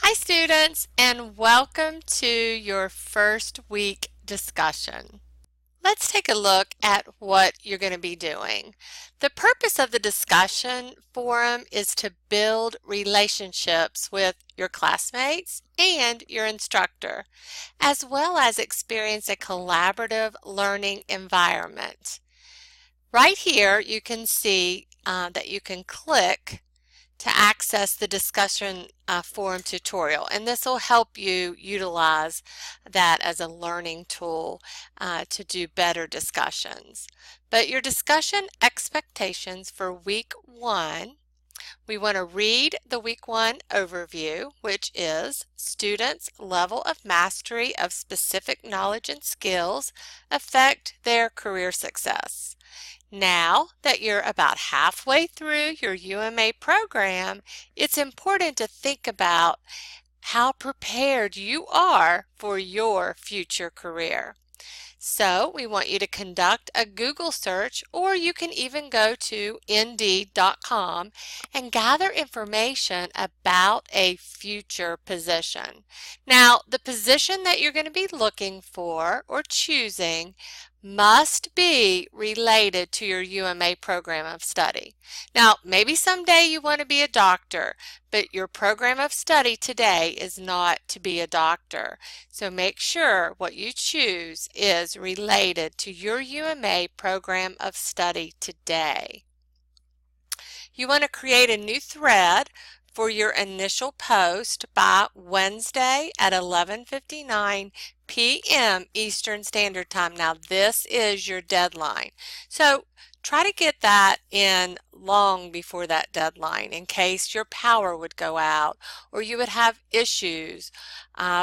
Hi students, and welcome to your first week discussion. Let's take a look at what you're going to be doing. The purpose of the discussion forum is to build relationships with your classmates and your instructor, as well as experience a collaborative learning environment. Right here you can see that you can click to access the discussion forum tutorial, and this will help you utilize that as a learning tool to do better discussions. But your discussion expectations for week 1, we want to read the week 1 overview, which is students' level of mastery of specific knowledge and skills affect their career success. Now that you're about halfway through your UMA program, it's important to think about how prepared you are for your future career. So we want you to conduct a Google search, or you can even go to Indeed.com and gather information about a future position. Now, the position that you're going to be looking for or choosing must be related to your UMA program of study. Now, maybe someday you want to be a doctor, but your program of study today is not to be a doctor. So make sure what you choose is related to your UMA program of study today. You want to create a new thread for your initial post by Wednesday at 11:59 p.m. Eastern Standard Time. Now this is your deadline. So try to get that in long before that deadline in case your power would go out or you would have issues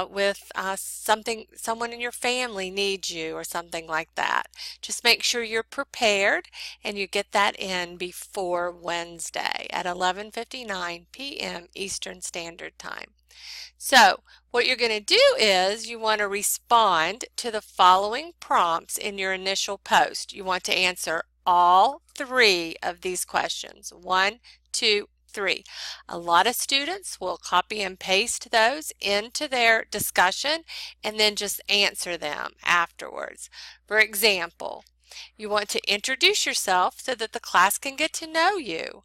with someone in your family needs you or something like that. Just make sure you're prepared and you get that in before Wednesday at 11:59 p.m. Eastern Standard Time. So what you're going to do is you want to respond to the following prompts in your initial post. You want to answer all 3 of these questions. 1, 2, 3. A lot of students will copy and paste those into their discussion and then just answer them afterwards. For example, you want to introduce yourself so that the class can get to know you.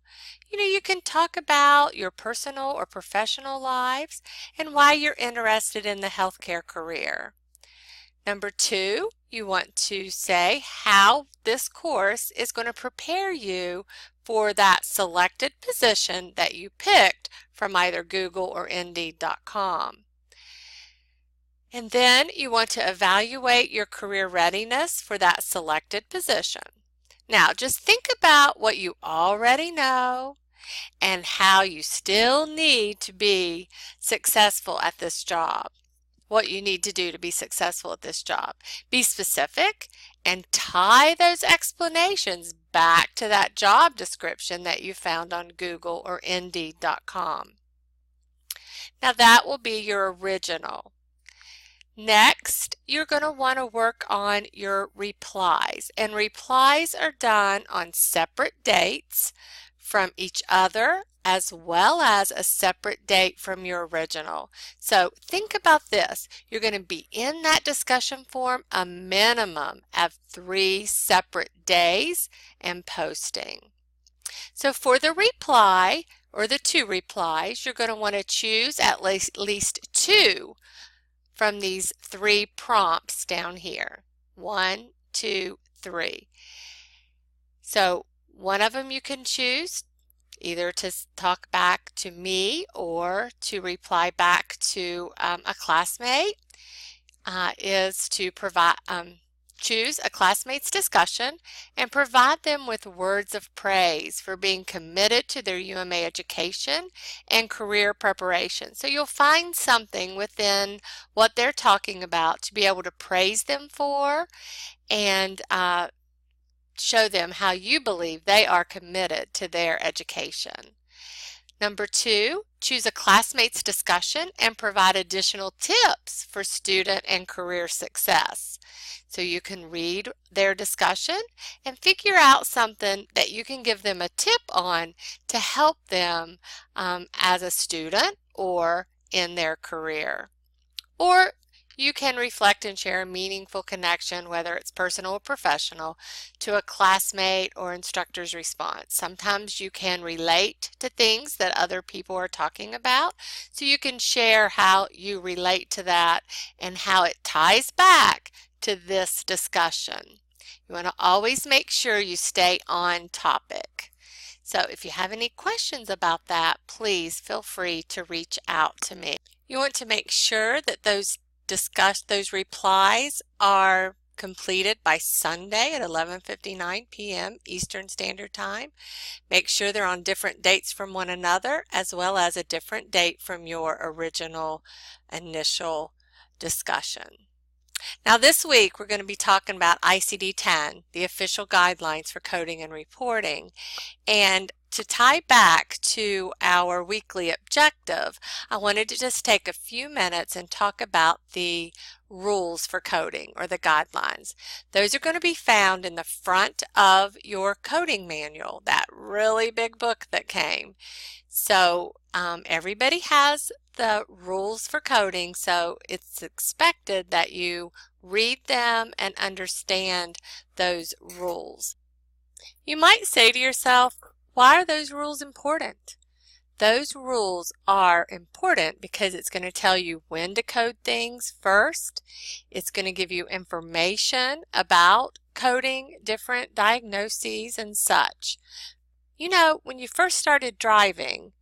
You can talk about your personal or professional lives and why you're interested in the healthcare career. Number 2, you want to say how this course is going to prepare you for that selected position that you picked from either Google or Indeed.com. And then you want to evaluate your career readiness for that selected position. Now, just think about what you already know and how you still need to be successful at this job. What you need to do to be successful at this job. Be specific and tie those explanations back to that job description that you found on Google or Indeed.com. Now that will be your original. Next, you're going to want to work on your replies, and replies are done on separate dates from each other as well as a separate date from your original. So think about this. You're going to be in that discussion forum a minimum of 3 separate days and posting. So for the reply or the 2 replies, you're going to want to choose at least 2 from these 3 prompts down here. 1, 2, 3. So one of them you can choose either to talk back to me or to reply back to a classmate is to choose a classmate's discussion and provide them with words of praise for being committed to their UMA education and career preparation. So you'll find something within what they're talking about to be able to praise them for and show them how you believe they are committed to their education. Number 2, choose a classmate's discussion and provide additional tips for student and career success. So you can read their discussion and figure out something that you can give them a tip on to help them as a student or in their career. Or you can reflect and share a meaningful connection, whether it's personal or professional, to a classmate or instructor's response. Sometimes you can relate to things that other people are talking about, so you can share how you relate to that and how it ties back to this discussion. You want to always make sure you stay on topic. So if you have any questions about that, please feel free to reach out to me. You want to make sure that those replies are completed by Sunday at 11:59 p.m. Eastern Standard Time. Make sure they're on different dates from one another, as well as a different date from your original initial discussion. Now this week we're going to be talking about ICD-10, the official guidelines for coding and reporting. And to tie back to our weekly objective, I wanted to just take a few minutes and talk about the rules for coding, or the guidelines. Those are going to be found in the front of your coding manual, that really big book that came. So everybody has the rules for coding, so it's expected that you read them and understand those rules. You might say to yourself, why are those rules important? Those rules are important because it's going to tell you when to code things first. It's going to give you information about coding different diagnoses and such. You know, when you first started driving,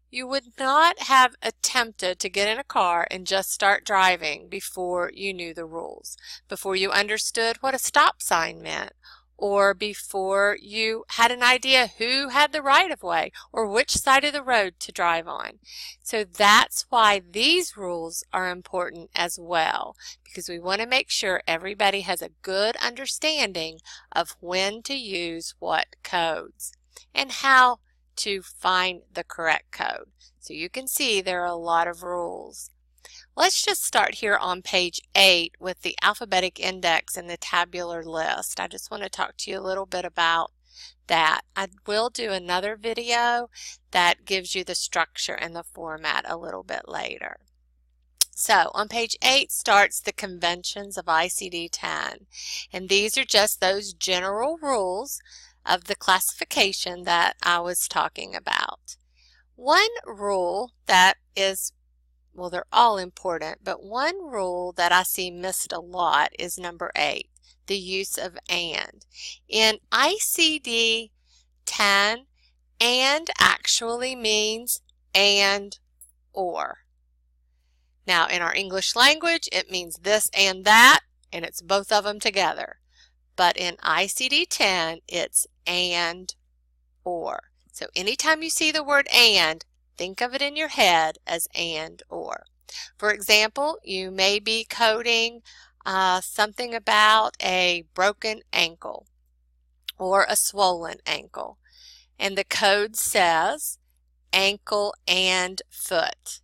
you would not have attempted to get in a car and just start driving before you knew the rules, before you understood what a stop sign meant, or before you had an idea who had the right-of-way or which side of the road to drive on. So that's why these rules are important as well, because we want to make sure everybody has a good understanding of when to use what codes and how to find the correct code. So you can see there are a lot of rules. Let's just start here on page 8 with the alphabetic index and the tabular list. I just want to talk to you a little bit about that. I will do another video that gives you the structure and the format a little bit later. So on page 8 starts the Conventions of ICD-10, and these are just those general rules of the classification that I was talking about. One rule that is, well, they're all important, but one rule that I see missed a lot is number 8, the use of and. In ICD-10, and actually means and or. Now, in our English language, it means this and that, and it's both of them together. But in ICD-10, it's and or. So anytime you see the word and, think of it in your head as and or. For example, you may be coding something about a broken ankle or a swollen ankle, and the code says ankle and foot.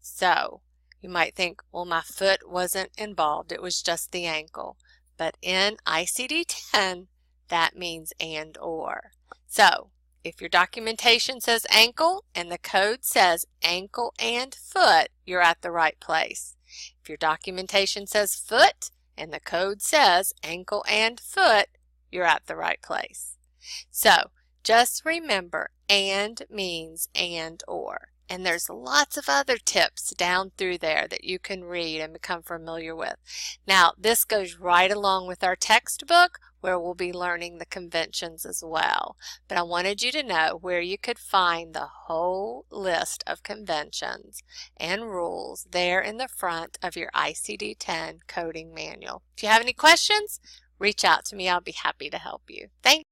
So you might think, well, my foot wasn't involved, it was just the ankle. But in ICD-10, that means and or. So if your documentation says ankle and the code says ankle and foot, you're at the right place. If your documentation says foot and the code says ankle and foot, you're at the right place. So just remember, and means and or. And there's lots of other tips down through there that you can read and become familiar with. Now, this goes right along with our textbook, where we'll be learning the conventions as well. But I wanted you to know where you could find the whole list of conventions and rules there in the front of your ICD-10 coding manual. If you have any questions, reach out to me. I'll be happy to help you. Thanks.